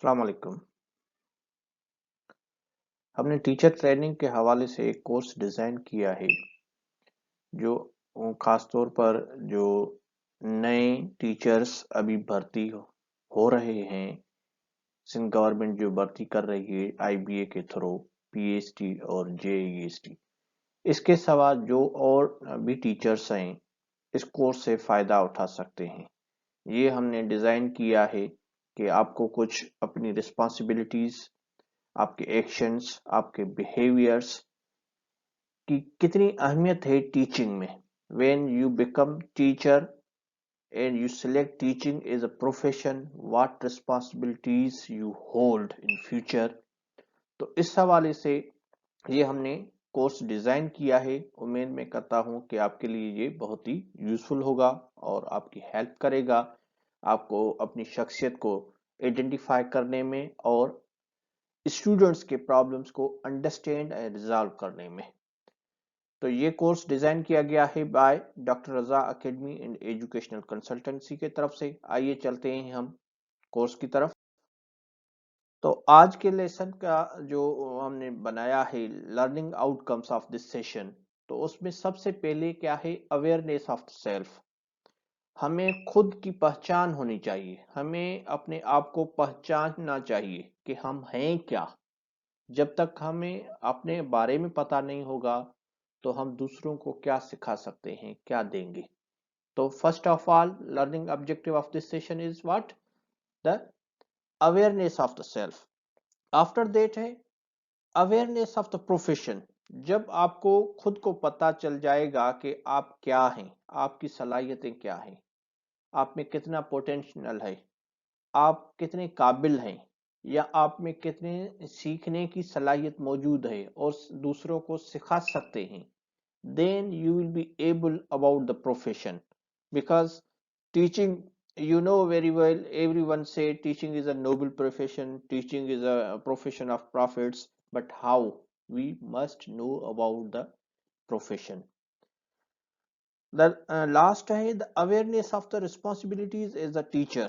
अस्सलाम वालेकुम। हमने टीचर ट्रेनिंग के हवाले से एक कोर्स डिज़ाइन किया है जो ख़ास तौर पर जो नए टीचर्स अभी भर्ती हो रहे हैं। सिंध गवर्नमेंट जो भर्ती कर रही है आईबीए के थ्रू, पीएचडी और जेईएसटी। इसके सिवा जो और भी टीचर्स हैं इस कोर्स से फ़ायदा उठा सकते हैं। ये हमने डिज़ाइन किया है कि आपको कुछ अपनी रिस्पॉन्सिबिलिटीज़, आपके एक्शंस, आपके बिहेवियर्स की कितनी अहमियत है टीचिंग में। When you become teacher and you select teaching as a profession, what responsibilities you hold in future. तो इस हवाले से ये हमने कोर्स डिजाइन किया है। उम्मीद मैं करता हूँ कि आपके लिए ये बहुत ही यूजफुल होगा और आपकी हेल्प करेगा आपको अपनी शख्सियत को आइडेंटिफाई करने में और स्टूडेंट्स के प्रॉब्लम्स को अंडरस्टैंड एंड रिजॉल्व करने में। तो ये कोर्स डिजाइन किया गया है by doctor Raza academy and educational consultancy की तरफ से। आइए चलते हैं हम कोर्स की तरफ। तो आज के लेसन का जो हमने बनाया है, learning outcomes of this session, तो उसमें सबसे पहले क्या है, अवेयरनेस ऑफ सेल्फ। हमें खुद की पहचान होनी चाहिए, हमें अपने आप को पहचानना चाहिए कि हम हैं क्या। जब तक हमें अपने बारे में पता नहीं होगा तो हम दूसरों को क्या सिखा सकते हैं, क्या देंगे। तो first of all, learning objective of this session is what? The awareness of the self. After that है अवेयरनेस ऑफ द प्रोफेशन। जब आपको खुद को पता चल जाएगा कि आप क्या हैं, आपकी सलाहियतें क्या हैं, आप में कितना पोटेंशियल है, आप कितने काबिल हैं, या आप में कितने सीखने की सलाहियत मौजूद है और दूसरों को सिखा सकते हैं, then you will be able about the profession. Because teaching, you know very well, everyone say teaching is a noble profession, teaching is a profession of prophets, but how? We must know about the profession. The last है the awareness of the responsibilities as a teacher.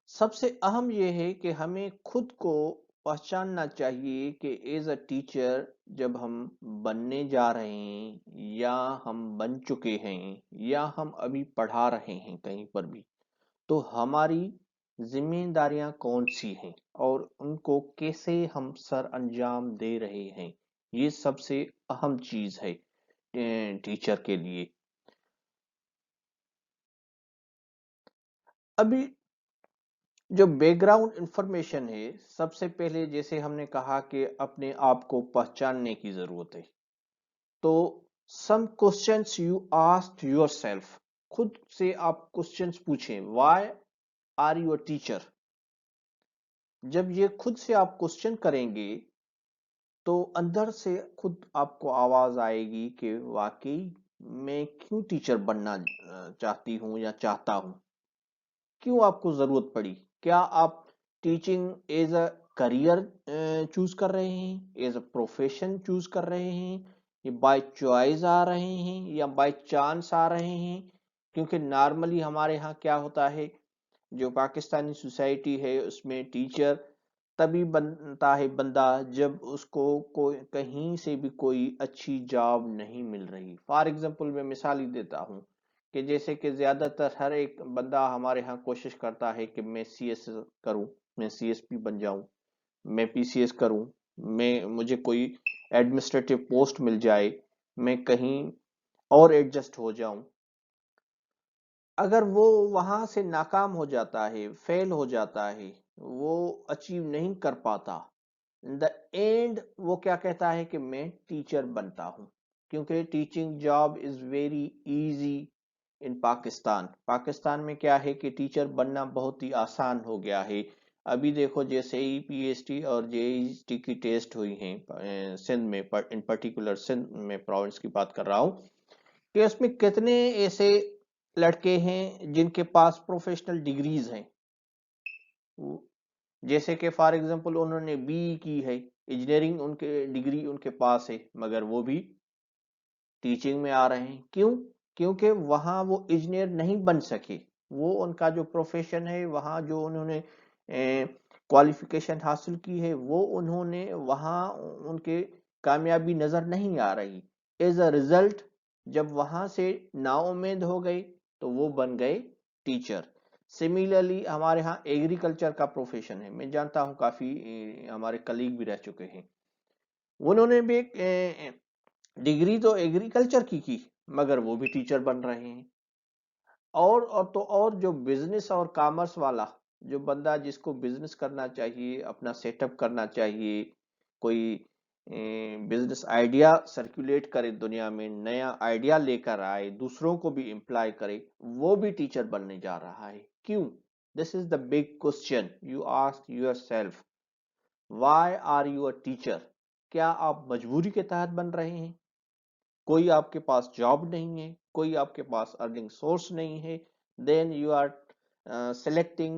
सबसे अहम यह है कि हमें खुद को पहचानना चाहिए कि एज अ टीचर जब हम बनने जा रहे हैं या हम बन चुके हैं या हम अभी पढ़ा रहे हैं कहीं पर भी, तो हमारी जिम्मेदारियां कौन सी हैं और उनको कैसे हम सर अंजाम दे रहे हैं। ये सबसे अहम चीज है टीचर के लिए। अभी जो बैकग्राउंड इंफॉर्मेशन है, सबसे पहले जैसे हमने कहा कि अपने आप को पहचानने की जरूरत है। तो some questions you ask yourself, खुद से आप क्वेश्चंस पूछें, why are you a teacher. जब ये खुद से आप क्वेश्चन करेंगे तो अंदर से खुद आपको आवाज आएगी कि वाकई मैं क्यों टीचर बनना चाहती हूँ या चाहता हूँ। क्यों आपको जरूरत पड़ी? क्या आप teaching as a career choose कर रहे हैं, एज अ प्रोफेशन चूज कर रहे हैं, ये बाय चॉइस आ रहे हैं या बाय चांस आ रहे हैं? क्योंकि नॉर्मली हमारे यहाँ क्या होता है, जो पाकिस्तानी सोसाइटी है उसमें टीचर तभी बनता है बंदा जब उसको कोई कहीं से भी कोई अच्छी जॉब नहीं मिल रही। फॉर एग्जांपल मैं मिसाल ही देता हूँ कि जैसे कि ज्यादातर हर एक बंदा हमारे यहाँ कोशिश करता है कि मैं सीएस करूं, मैं सीएसपी बन जाऊं, मैं पीसीएस करूं, मैं मुझे कोई एडमिनिस्ट्रेटिव पोस्ट मिल जाए, मैं कहीं और एडजस्ट हो जाऊं। अगर वो वहां से नाकाम हो जाता है, फेल हो जाता है, वो अचीव नहीं कर पाता, इन द एंड वो क्या कहता है कि मैं टीचर बनता हूं। क्योंकि teaching job is very easy in Pakistan. Pakistan में क्या है कि टीचर बनना बहुत ही आसान हो गया है। अभी देखो जैसे ही पीएचडी और जेईटी की टेस्ट हुई हैं सिंध में, इन पर्टिकुलर सिंध में प्रोविंस की बात कर रहा हूँ, कि उसमें कितने ऐसे लड़के हैं जिनके पास प्रोफेशनल डिग्रीज हैं। जैसे कि फॉर एग्जांपल उन्होंने बी की है, इंजीनियरिंग उनके डिग्री उनके पास है, मगर वो भी टीचिंग में आ रहे हैं। क्यों? क्योंकि वहां वो इंजीनियर नहीं बन सके। वो उनका जो प्रोफेशन है, वहां जो उन्होंने क्वालिफिकेशन हासिल की है वो उन्होंने वहां उनके कामयाबी नजर नहीं आ रही। एज अ रिजल्ट जब वहां से नाउम्मीद हो गई तो वो बन गए टीचर। सिमिलरली हमारे यहाँ एग्रीकल्चर का प्रोफेशन है, मैं जानता हूँ काफी हमारे कलीग भी रह चुके हैं, उन्होंने भी एक डिग्री तो एग्रीकल्चर की मगर वो भी टीचर बन रहे हैं। और तो और जो बिजनेस और कॉमर्स वाला जो बंदा जिसको बिजनेस करना चाहिए, अपना सेटअप करना चाहिए, कोई बिजनेस आइडिया सर्कुलेट करे दुनिया में, नया आइडिया लेकर आए, दूसरों को भी एम्प्लॉय करे, वो भी टीचर बनने जा रहा है। क्यों? This is the big question you ask yourself. Why are you a teacher? क्या आप मजबूरी के तहत बन रहे हैं? कोई आपके पास जॉब नहीं है, कोई आपके पास अर्निंग सोर्स नहीं है, then you are selecting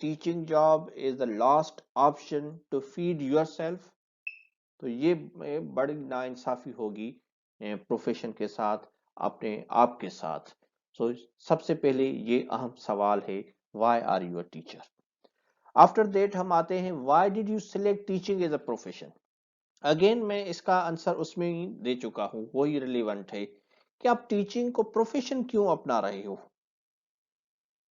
teaching job is the last option to feed yourself। तो ये बड़ी नाइंसाफी होगी प्रोफेशन के साथ, अपने आप के साथ। सो सबसे पहले ये अहम सवाल है, why are you a teacher. After that हम आते हैं, why did you select teaching as a profession. Again मैं इसका आंसर उसमें ही दे चुका हूं, वही रिलेवेंट है कि आप टीचिंग को प्रोफेशन क्यों अपना रहे हो,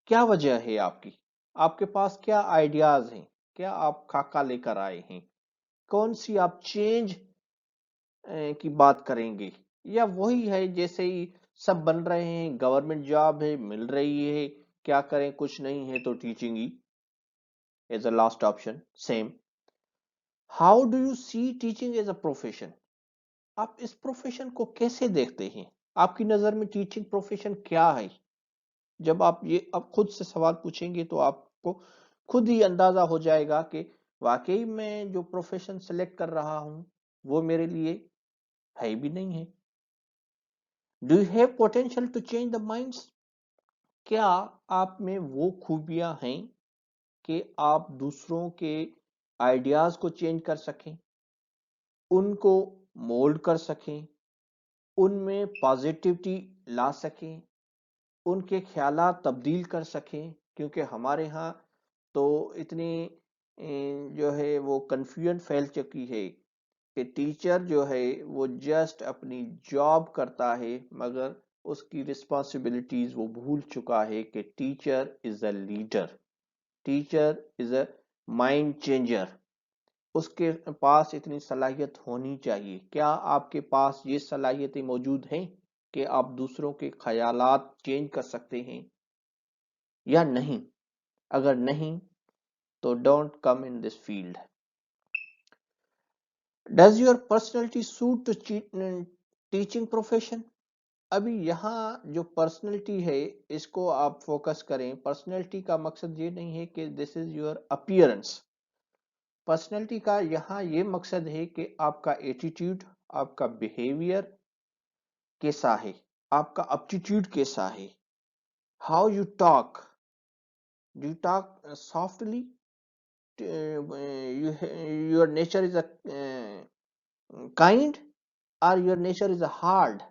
क्या वजह है आपकी, आपके पास क्या आइडियाज हैं, क्या आप खाका लेकर आए हैं, कौन सी आप चेंज की बात करेंगे, या वही है जैसे ही सब बन रहे हैं, गवर्नमेंट जॉब है मिल रही है, क्या करें, कुछ नहीं है तो टीचिंग ही as a last option. Same, how do you see teaching as a profession. आप इस प्रोफेशन को कैसे देखते हैं, आपकी नजर में टीचिंग प्रोफेशन क्या है। जब आप ये अब खुद से सवाल पूछेंगे तो आपको खुद ही अंदाजा हो जाएगा कि वाकई में जो प्रोफेशन सेलेक्ट कर रहा हूं वो मेरे लिए है भी नहीं है। Do you have potential to change the minds. क्या आप में वो खूबियां हैं कि आप दूसरों के आइडियाज को चेंज कर सकें, उनको मोल्ड कर सकें, उनमें पॉजिटिविटी ला सकें, उनके ख्यालात तब्दील कर सकें। क्योंकि हमारे यहाँ तो इतनी जो है वो कन्फ्यूजन फैल चुकी है कि टीचर जो है वो जस्ट अपनी जॉब करता है, मगर उसकी रिस्पॉन्सिबिलिटीज वो भूल चुका है कि teacher is a leader, teacher is a mind changer. उसके पास इतनी सलाहियत होनी चाहिए। क्या आपके पास ये सलाहियतें मौजूद हैं कि आप दूसरों के ख्यालात चेंज कर सकते हैं या नहीं? अगर नहीं तो don't come in this field. Does your personality suit to teaching profession. अभी यहाँ जो पर्सनैलिटी है इसको आप फोकस करें। पर्सनैलिटी का मकसद ये नहीं है कि this is your appearance. Personality का यहाँ ये मकसद है कि आपका एटीट्यूड, आपका बिहेवियर कैसा है, आपका एप्टीट्यूड कैसा है, how you talk, do you talk softly, your nature is a kind or your nature is a hard।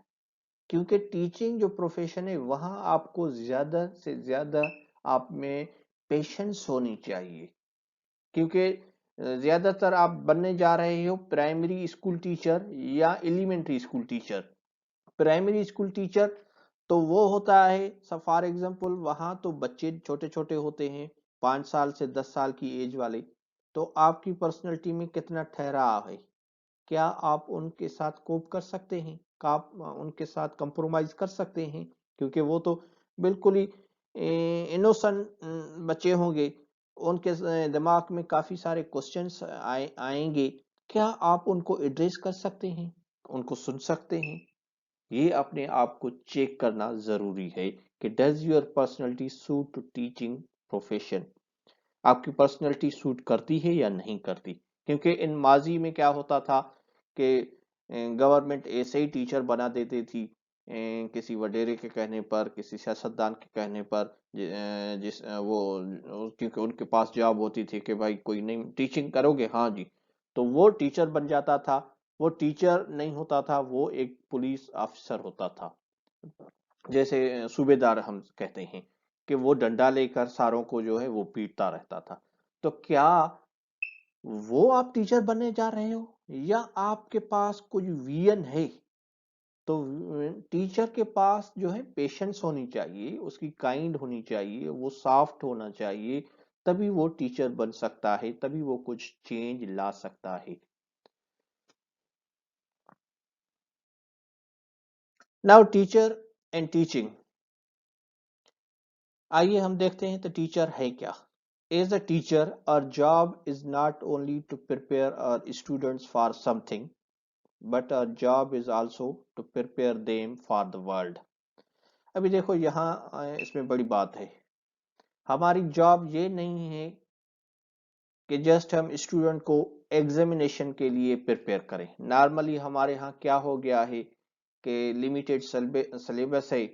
क्योंकि टीचिंग जो प्रोफेशन है वहां आपको ज्यादा से ज्यादा आप में पेशेंस होनी चाहिए। क्योंकि ज्यादातर आप बनने जा रहे हो प्राइमरी स्कूल टीचर या elementary school teacher. Primary school teacher तो वो होता है, फॉर एग्जांपल वहां तो बच्चे छोटे छोटे होते हैं, 5 साल से 10 साल की एज वाले। तो आपकी पर्सनैलिटी में कितना ठहराव है, क्या आप उनके साथ कोप कर सकते हैं, क्या आप उनके साथ कंप्रोमाइज कर सकते हैं? क्योंकि वो तो बिल्कुल ही इनोसेंट बच्चे होंगे, उनके दिमाग में काफी सारे क्वेश्चंस आएंगे। क्या आप उनको एड्रेस कर सकते हैं, उनको सुन सकते हैं? ये अपने आप को चेक करना जरूरी है कि does your personality suit to teaching profession. आपकी पर्सनैलिटी सूट करती है या नहीं करती। क्योंकि इन माजी में क्या होता था कि गवर्नमेंट ऐसे ही टीचर बना देती थी किसी वडेरे के कहने पर, किसी सियासतदान के कहने पर, वो क्योंकि उनके पास जॉब होती थी कि भाई कोई नहीं टीचिंग करोगे, हाँ जी, तो वो टीचर बन जाता था। वो टीचर नहीं होता था, वो एक पुलिस ऑफिसर होता था, जैसे सूबेदार हम कहते हैं, कि वो डंडा लेकर सारों को जो है वो पीटता रहता था। तो क्या वो आप टीचर बनने जा रहे हो, या आपके पास कुछ विजन है? तो टीचर के पास जो है पेशेंस होनी चाहिए, उसकी काइंड होनी चाहिए, वो सॉफ्ट होना चाहिए, तभी वो टीचर बन सकता है, तभी वो कुछ चेंज ला सकता है। नाउ टीचर एंड टीचिंग, आइए हम देखते हैं तो टीचर है क्या। As a teacher our job is not only to prepare our students for something, but our job is also to prepare them for the world. अभी देखो यहाँ इसमें बड़ी बात है। हमारी जॉब ये नहीं है कि जस्ट हम स्टूडेंट को एग्जामिनेशन के लिए प्रिपेयर करें। नॉर्मली हमारे यहाँ क्या हो गया है कि लिमिटेड सिलेबस है,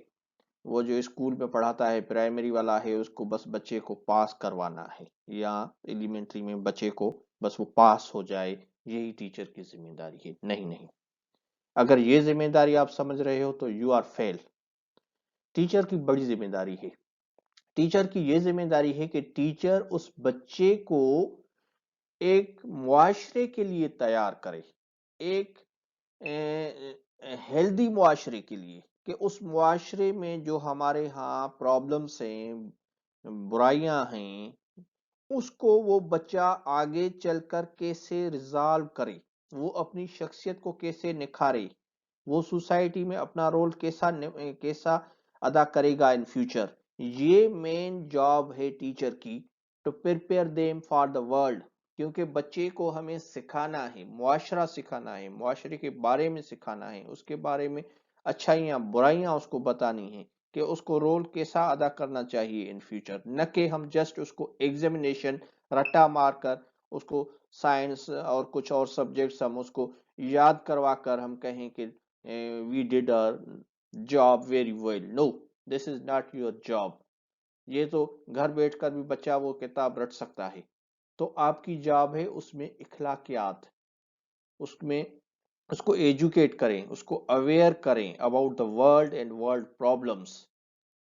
वो जो स्कूल में पढ़ाता है प्राइमरी वाला है, उसको बस बच्चे को पास करवाना है, या एलिमेंट्री में बच्चे को बस वो पास हो जाए, यही टीचर की जिम्मेदारी है। नहीं नहीं, अगर ये जिम्मेदारी आप समझ रहे हो तो यू आर फेल। टीचर की बड़ी जिम्मेदारी है। टीचर की ये जिम्मेदारी है कि टीचर उस बच्चे को एक मुआशरे के लिए तैयार करे, एक हेल्दी मुआशरे के लिए, कि उस मुआशरे में जो हमारे यहाँ प्रॉब्लम्स हैं, बुराइयां हैं, उसको वो बच्चा आगे चलकर कैसे रिजॉल्व करे, वो अपनी शख्सियत को कैसे निखारे, वो सोसाइटी में अपना रोल कैसा अदा करेगा इन फ्यूचर। ये मेन जॉब है टीचर की, to prepare them for the world. क्योंकि बच्चे को हमें सिखाना है, मुआशरा सिखाना है, मुआशरे के बारे में सिखाना है, उसके बारे में अच्छाइयाँ बुराइयाँ उसको बतानी है, कि उसको रोल कैसा अदा करना चाहिए इन फ्यूचर, न कि हम जस्ट उसको एग्जामिनेशन रट्टा मारकर उसको साइंस और कुछ और सब्जेक्ट्स हम उसको याद करवा कर हम कहें कि we did our job very well. No, this is not your job. ये तो घर बैठकर भी बच्चा वो किताब रट सकता है। तो आपकी जॉब है उसमें इखलाकियात, उसमें उसको एजुकेट करें, उसको अवेयर करें about the world and world problems.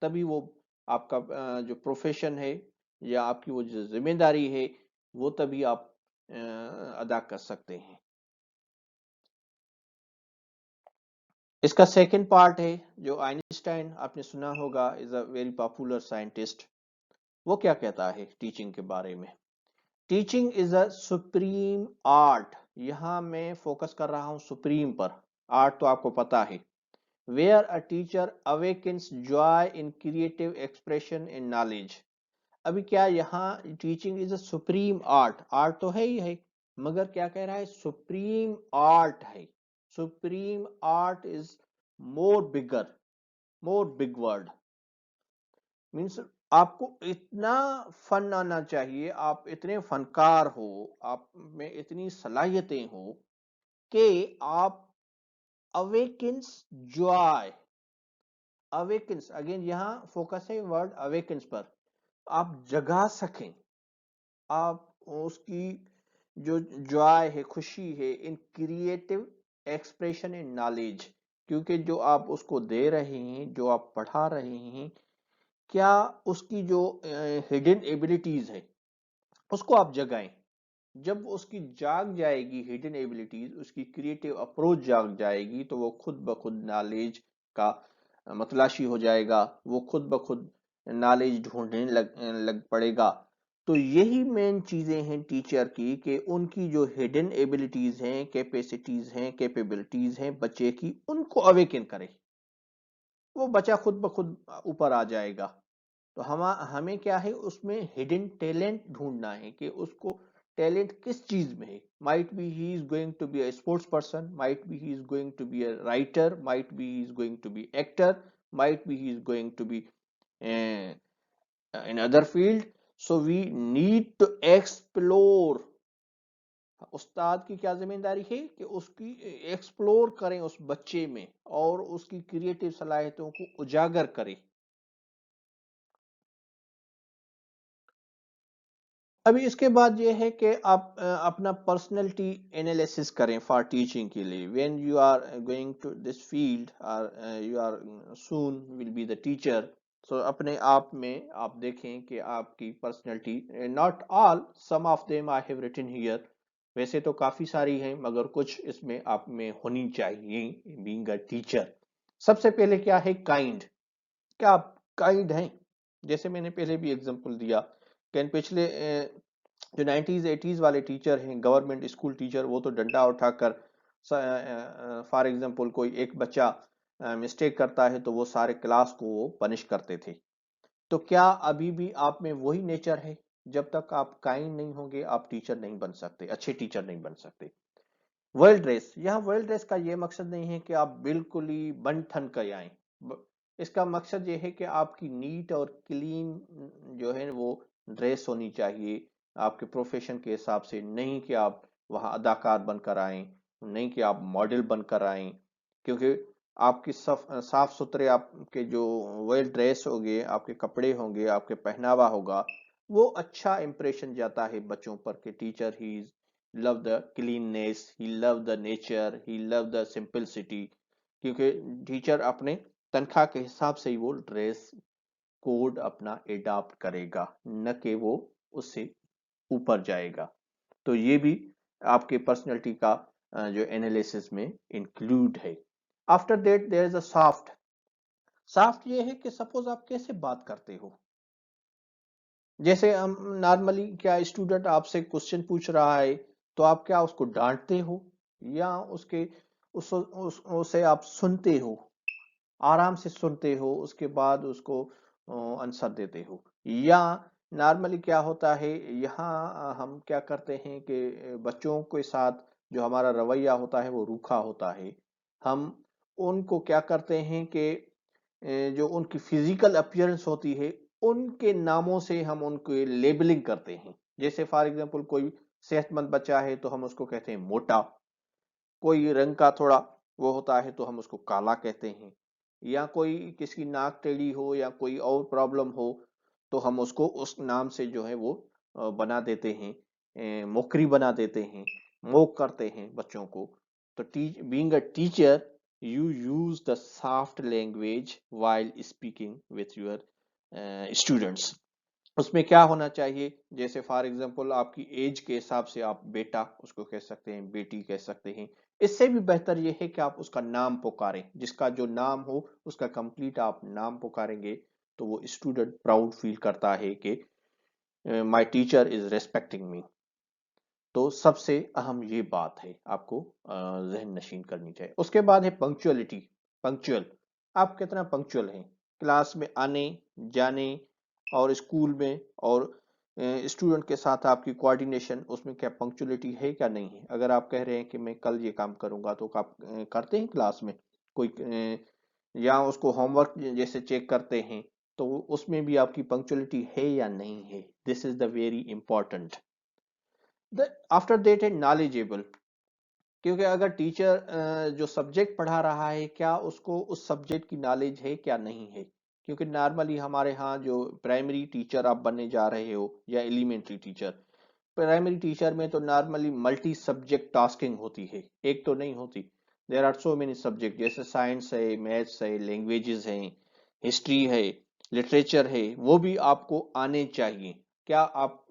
तभी वो आपका जो प्रोफेशन है या आपकी वो जो जिम्मेदारी है, वो तभी आप अदा कर सकते हैं। इसका सेकंड पार्ट है, जो आइंस्टाइन आपने सुना होगा, is a very popular scientist. वो क्या कहता है टीचिंग के बारे में? Teaching is a supreme art. यहां मैं फोकस कर रहा हूं सुप्रीम पर। आर्ट तो आपको पता है। Where a teacher awakens joy in creative expression in knowledge. अभी क्या यहाँ teaching is a supreme art, art तो है ही है, मगर क्या कह रहा है, सुप्रीम आर्ट है। Supreme art is more bigger, more big word. Means आपको इतना फन आना चाहिए, आप इतने फनकार हो, आप में इतनी सलाहियतें हो कि आप अवेकिन्स जॉय। अवेकिन्स, अगेन यहाँ फोकस है वर्ड अवेकिन्स पर। आप जगा सकें, आप उसकी जो जॉय है, खुशी है इन क्रिएटिव एक्सप्रेशन इन नॉलेज। क्योंकि जो आप उसको दे रहे हैं, जो आप पढ़ा रहे हैं, क्या उसकी जो हिडन एबिलिटीज है उसको आप जगाएं। जब उसकी जाग जाएगी हिडन एबिलिटीज, उसकी क्रिएटिव अप्रोच जाग जाएगी, तो वो खुद ब खुद नॉलेज का मतलाशी हो जाएगा, वो खुद ब खुद नॉलेज ढूंढने लग पड़ेगा। तो यही मेन चीजें हैं टीचर की, कि उनकी जो हिडन एबिलिटीज हैं, कैपेसिटीज हैं, कैपेबिलिटीज हैं बच्चे की, उनको अवेकन करे, वो बच्चा खुद ब खुद ऊपर आ जाएगा। तो हमें क्या है, उसमें हिडन टैलेंट ढूंढना है, कि उसको टैलेंट किस चीज में है। Might be he is going to be a sports person, might be he is going to be a writer, might be he is going to be actor, might be he is going to be in other field. So we need to explore. उस्ताद की क्या जिम्मेदारी है कि उसकी explore करें उस बच्चे में, और उसकी क्रिएटिव सलाहियतों को उजागर करें। अभी इसके बाद ये है कि आप अपना पर्सनैलिटी एनालिसिस करें फॉर टीचिंग के लिए। When you are going to this field, और you are soon will be the teacher, अपने आप में आप देखें कि आपकी personality, not all, some of them I have written here, वैसे तो काफी सारी हैं मगर कुछ इसमें आप में होनी चाहिए बीइंग अ टीचर। सबसे पहले क्या है, काइंड। क्या आप काइंड हैं? जैसे मैंने पहले भी एग्जांपल दिया कि पिछले जो 90s 80s वाले टीचर हैं, गवर्नमेंट स्कूल टीचर, वो तो डंडा उठाकर, फॉर एग्जांपल कोई एक बच्चा मिस्टेक करता है तो वो सारे क्लास को वो पनिश करते थे। तो क्या अभी भी आप में वही नेचर है? जब तक आप काइंड नहीं होंगे आप टीचर नहीं बन सकते, अच्छे टीचर नहीं बन सकते। वर्ल्ड ड्रेस, यहाँ वर्ल्ड ड्रेस का ये मकसद नहीं है कि आप बिल्कुल ही बन ठन कर आए। इसका मकसद ये है कि आपकी नीट और क्लीन जो है वो ड्रेस होनी चाहिए आपके प्रोफेशन के हिसाब से, नहीं कि आप वहाँ अदाकार बनकर आए, नहीं कि आप मॉडल बनकर आए। क्योंकि आपकी साफ सुथरे आपके जो वेल ड्रेस होंगे, आपके कपड़े होंगे, आपके पहनावा होगा, वो अच्छा इंप्रेशन जाता है बच्चों पर कि teacher he love the cleanness, he love the nature, he love the simplicity। क्योंकि टीचर अपने तनख्वाह के हिसाब से ही वो ड्रेस कोड अपना एडाप्ट करेगा, न कि वो उससे ऊपर जाएगा। तो ये भी आपके पर्सनैलिटी का जो एनालिसिस में इंक्लूड है। After that there is a soft. Soft ये है कि सपोज आप कैसे बात करते हो। जैसे हम नॉर्मली, क्या स्टूडेंट आपसे क्वेश्चन पूछ रहा है तो आप क्या उसको डांटते हो, या उसे आप सुनते हो, आराम से सुनते हो, उसके बाद उसको आंसर देते हो। या नॉर्मली क्या होता है, यहाँ हम क्या करते हैं कि बच्चों के साथ जो हमारा रवैया होता है वो रूखा होता है। हम उनको क्या करते हैं कि जो उनकी फिजिकल अपीयरेंस होती है उनके नामों से हम उनको लेबलिंग करते हैं। जैसे फॉर एग्जांपल कोई सेहतमंद बच्चा है तो हम उसको कहते हैं मोटा, कोई रंग का थोड़ा वो होता है तो हम उसको काला कहते हैं, या कोई किसी नाक टेढ़ी हो या कोई और प्रॉब्लम हो तो हम उसको उस नाम से जो है वो बना देते हैं, मोकरी बना देते हैं, मोक करते हैं बच्चों को। तो being a teacher you use the soft language while speaking with your students। उसमें क्या होना चाहिए, जैसे फॉर एग्जांपल आपकी एज के हिसाब से आप बेटा उसको कह सकते हैं, बेटी कह सकते हैं। इससे भी बेहतर यह है कि आप उसका नाम पुकारें, जिसका जो नाम हो उसका कंप्लीट आप नाम पुकारेंगे तो वो स्टूडेंट प्राउड फील करता है कि माय टीचर इज रेस्पेक्टिंग मी। तो सबसे अहम ये बात है आपको जहन नशीन करनी चाहिए। उसके बाद है पंक्चुअलिटी। पंक्चुअल, आप कितना पंक्चुअल हैं क्लास में आने जाने और स्कूल में, और स्टूडेंट के साथ आपकी कोऑर्डिनेशन, उसमें क्या पंक्चुअलिटी है क्या नहीं है। अगर आप कह रहे हैं कि मैं कल ये काम करूंगा तो आप करते हैं क्लास में कोई या उसको होमवर्क जैसे चेक करते हैं, तो उसमें भी आपकी पंक्चुअलिटी है या नहीं है। This is the very important. After that है नॉलेजेबल। क्योंकि अगर टीचर जो सब्जेक्ट पढ़ा रहा है क्या उसको उस सब्जेक्ट की नॉलेज है क्या नहीं है। क्योंकि नॉर्मली हमारे यहाँ जो प्राइमरी टीचर आप बनने जा रहे हो या एलिमेंट्री टीचर, प्राइमरी टीचर में तो नॉर्मली मल्टी सब्जेक्ट टास्किंग होती है, एक तो नहीं होती। There are so many subject, जैसे साइंस है, मैथ्स है, लैंग्वेजेस हैं, हिस्ट्री है, लिटरेचर है, वो भी आपको आने चाहिए। क्या आप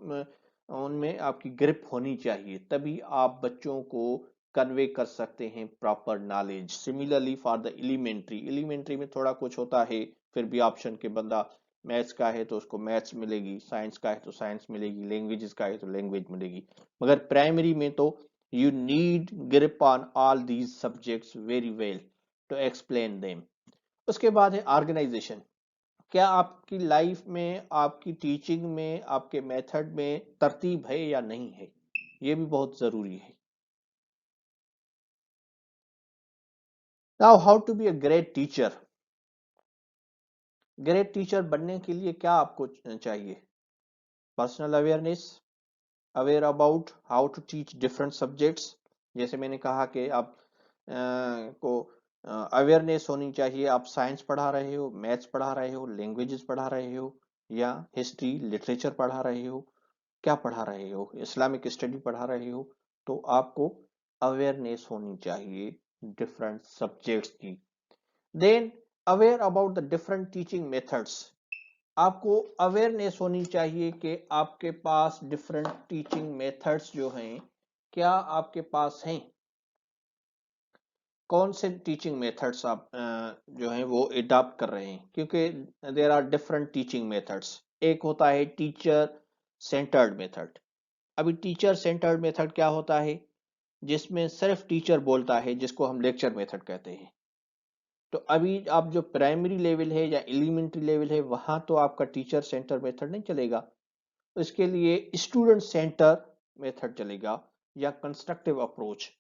उनमें आपकी ग्रिप होनी चाहिए, तभी आप बच्चों को कन्वे कर सकते हैं proper knowledge. Similarly for the elementary, elementary में थोड़ा कुछ होता है, फिर भी ऑप्शन के बंदा मैथ्स का है तो उसको मैथ्स मिलेगी, साइंस का है तो साइंस मिलेगी, लैंग्वेजेस का है तो लैंग्वेज मिलेगी। मगर प्राइमरी में तो you need grip on all these subjects very well to explain them. उसके बाद है ऑर्गेनाइजेशन। क्या आपकी लाइफ में, आपकी टीचिंग में, आपके मेथड में तरतीब है या नहीं है, ये भी बहुत जरूरी है। Now how to be a great teacher. Great teacher बनने के लिए क्या आपको चाहिए? Personal awareness, aware about how to teach different subjects. जैसे मैंने कहा कि आप को अवेयरनेस होनी चाहिए, आप साइंस पढ़ा रहे हो, मैथ्स पढ़ा रहे हो, लैंग्वेजेस पढ़ा रहे हो, या हिस्ट्री लिटरेचर पढ़ा रहे हो, क्या पढ़ा रहे हो, इस्लामिक स्टडी पढ़ा रहे हो, तो आपको अवेयरनेस होनी चाहिए डिफरेंट सब्जेक्ट्स की। Then aware about the different teaching methods. आपको अवेयरनेस होनी चाहिए कि आपके पास डिफरेंट टीचिंग मेथड्स जो हैं, क्या आपके पास हैं, कौन से टीचिंग मेथड्स आप जो हैं वो अडॉप्ट कर रहे हैं, क्योंकि there are different teaching methods. एक होता है टीचर सेंटर्ड मेथड। अभी टीचर सेंटर्ड मेथड क्या होता है, जिसमें सिर्फ टीचर बोलता है, जिसको हम लेक्चर मेथड कहते हैं। तो अभी आप जो प्राइमरी लेवल है या एलिमेंट्री लेवल है, वहां तो आपका टीचर सेंटर मेथड नहीं चलेगा। तो इसके लिए स्टूडेंट सेंटर मेथड चलेगा या कंस्ट्रक्टिव अप्रोच।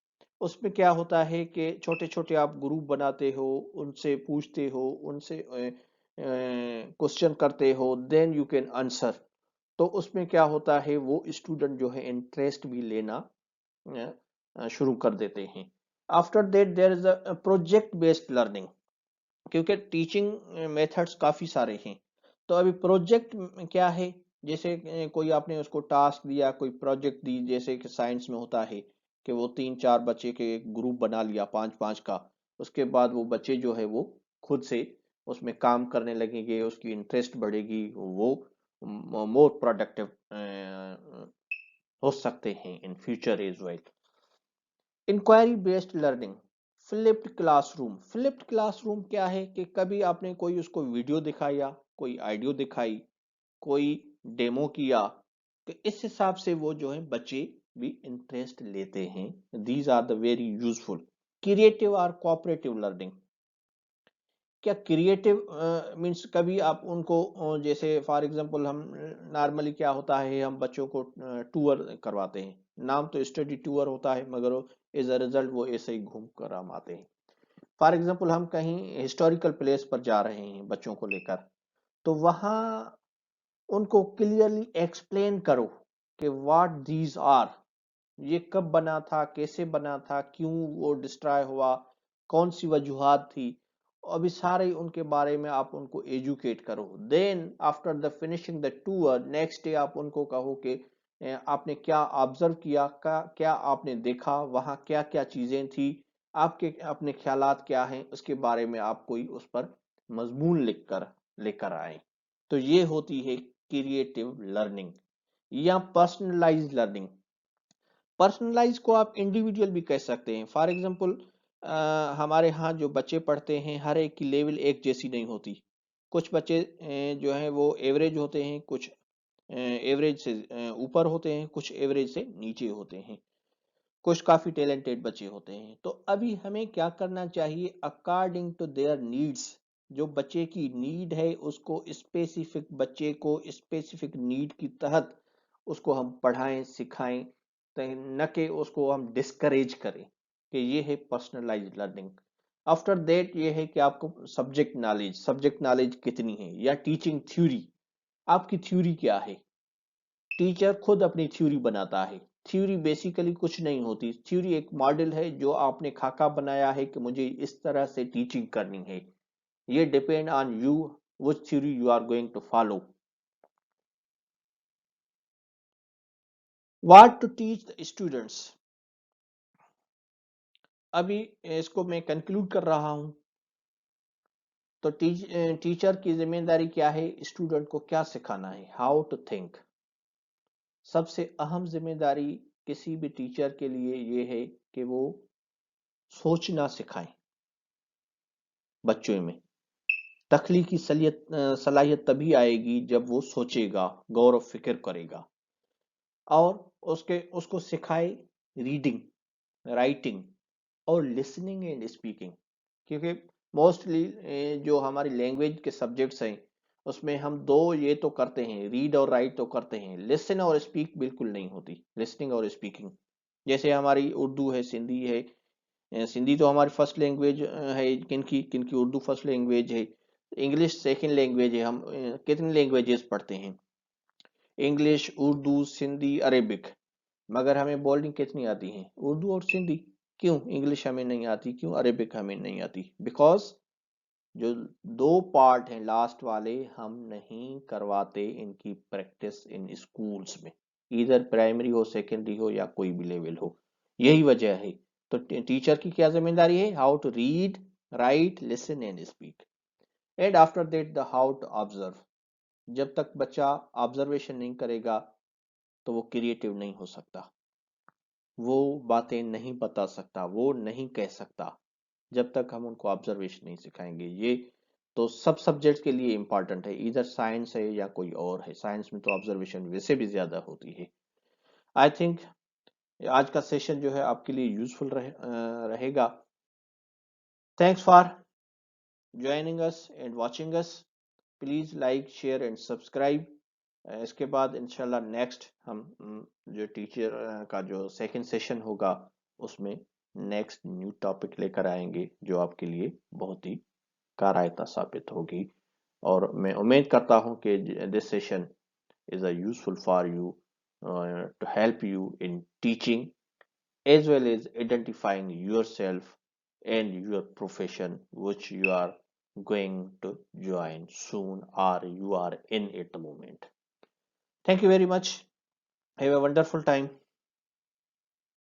उसमें क्या होता है कि छोटे छोटे आप ग्रुप बनाते हो, उनसे पूछते हो, उनसे क्वेश्चन करते हो, देन यू कैन आंसर। तो उसमें क्या होता है, वो स्टूडेंट जो है इंटरेस्ट भी लेना शुरू कर देते हैं। After that there is a project based learning, क्योंकि टीचिंग मेथड्स काफी सारे हैं। तो अभी प्रोजेक्ट क्या है, जैसे कोई आपने उसको टास्क दिया, कोई प्रोजेक्ट दी, जैसे कि साइंस में होता है कि वो 3-4 बच्चे के एक ग्रुप बना लिया 5-5 का। उसके बाद वो बच्चे जो है वो खुद से उसमें काम करने लगेंगे, उसकी इंटरेस्ट बढ़ेगी, वो मोर प्रोडक्टिव हो सकते हैं in future as well. Inquiry based learning, flipped classroom. Flipped classroom क्या है कि कभी आपने कोई उसको वीडियो दिखाया, कोई ऑडियो दिखाई, कोई डेमो किया, तो इस हिसाब से वो जो है बच्चे भी इंटरेस्ट लेते हैं। These are the very useful. Creative और कोऑपरेटिव लर्निंग, क्या क्रिएटिव मीन्स कभी आप उनको जैसे फॉर एग्जांपल हम नॉर्मली क्या होता है, हम बच्चों को टूर करवाते हैं, नाम तो स्टडी टूर होता है, मगर एज अ रिजल्ट वो ऐसे ही घूम कर हम आते हैं। फॉर एग्जांपल हम कहीं हिस्टोरिकल प्लेस पर जा रहे हैं बच्चों को लेकर, तो वहां उनको क्लियरली एक्सप्लेन करो कि व्हाट दीज आर, ये कब बना था, कैसे बना था, क्यों वो डिस्ट्रॉय हुआ, कौन सी वजूहात थी। अभी सारे उनके बारे में आप उनको एजुकेट करो। Then after the finishing the tour, next day आप उनको कहो कि आपने क्या ऑब्जर्व किया, क्या आपने देखा, वहां क्या क्या चीजें थी, आपके अपने ख्यालात क्या हैं, उसके बारे में आप कोई उस पर मजमून लिख कर लेकर आए। तो ये होती है क्रिएटिव लर्निंग या पर्सनलाइज लर्निंग। पर्सनलाइज को आप इंडिविजुअल भी कह सकते हैं। फॉर एग्जांपल हमारे यहाँ जो बच्चे पढ़ते हैं, हर एक की लेवल एक जैसी नहीं होती। कुछ बच्चे जो हैं वो एवरेज होते हैं, कुछ एवरेज से ऊपर होते हैं, कुछ एवरेज से नीचे होते हैं, कुछ काफी टैलेंटेड बच्चे होते हैं। तो अभी हमें क्या करना चाहिए, अकॉर्डिंग टू देयर नीड्स, जो बच्चे की नीड है उसको स्पेसिफिक, बच्चे को स्पेसिफिक नीड की तहत उसको हम पढ़ाएं सिखाएं, न कि उसको हम डिस्करेज करें। कि ये है पर्सनलाइज्ड लर्निंग। आफ्टर दैट ये है कि आपको सब्जेक्ट नॉलेज कितनी है, या टीचिंग थ्योरी, आपकी थ्योरी क्या है। टीचर खुद अपनी थ्योरी बनाता है। थ्योरी बेसिकली कुछ नहीं होती, थ्योरी एक मॉडल है जो आपने खाका बनाया है कि मुझे इस तरह से टीचिंग करनी है। ये depend on you, which theory you are going to follow. What to teach the students, अभी इसको मैं कंक्लूड कर रहा हूं। तो टीचर की जिम्मेदारी क्या है, स्टूडेंट को क्या सिखाना है, हाउ टू थिंक। सबसे अहम जिम्मेदारी किसी भी टीचर के लिए ये है कि वो सोचना सिखाएं बच्चों में। तख्लीकी सलाहियत तभी आएगी जब वो सोचेगा, गौर और फिक्र करेगा, और उसके उसको सिखाए रीडिंग, राइटिंग और लिसनिंग एंड स्पीकिंग। क्योंकि मोस्टली जो हमारी लैंग्वेज के सब्जेक्ट्स हैं उसमें हम दो ये तो करते हैं, रीड और राइट तो करते हैं, लिसन और स्पीक बिल्कुल नहीं होती, लिसनिंग और स्पीकिंग। जैसे हमारी उर्दू है, सिंधी है, सिंधी तो हमारी फर्स्ट लैंग्वेज है, किनकी किनकी उर्दू फर्स्ट लैंग्वेज है, इंग्लिश सेकंड लैंग्वेज है। हम कितनी लैंग्वेजेस पढ़ते हैं, इंग्लिश, उर्दू, सिंधी, अरेबिक, मगर हमें बोलनी कितनी आती है, उर्दू और सिंधी। क्यों इंग्लिश हमें नहीं आती, क्यों अरेबिक हमें नहीं आती, बिकॉज जो दो पार्ट हैं लास्ट वाले हम नहीं करवाते इनकी प्रैक्टिस इन स्कूल्स में, इधर प्राइमरी हो, सेकेंडरी हो, या कोई भी लेवल हो। यही वजह है। तो टीचर की क्या जिम्मेदारी है, how to read, write, listen and speak, and after that the how to observe. जब तक बच्चा ऑब्जर्वेशन नहीं करेगा तो वो क्रिएटिव नहीं हो सकता, वो बातें नहीं बता सकता, वो नहीं कह सकता, जब तक हम उनको ऑब्जर्वेशन नहीं सिखाएंगे। ये तो सब सब्जेक्ट के लिए इंपॉर्टेंट है, इधर साइंस है या कोई और है। साइंस में तो ऑब्जर्वेशन वैसे भी ज्यादा होती है। आई थिंक आज का सेशन जो है आपके लिए यूजफुल रहेगा। Thanks for joining us and watching us. Please like share and subscribe. इसके बाद इंशाल्लाह नेक्स्ट हम जो टीचर का जो सेकंड सेशन होगा उसमें नेक्स्ट न्यू टॉपिक लेकर आएंगे जो आपके लिए बहुत ही कारआयता साबित होगी। और मैं उम्मीद करता हूं कि this session is a useful for you to help you in teaching as well as identifying yourself and your profession which you are going to join soon or you are in at the moment. Thank you very much. Have a wonderful time.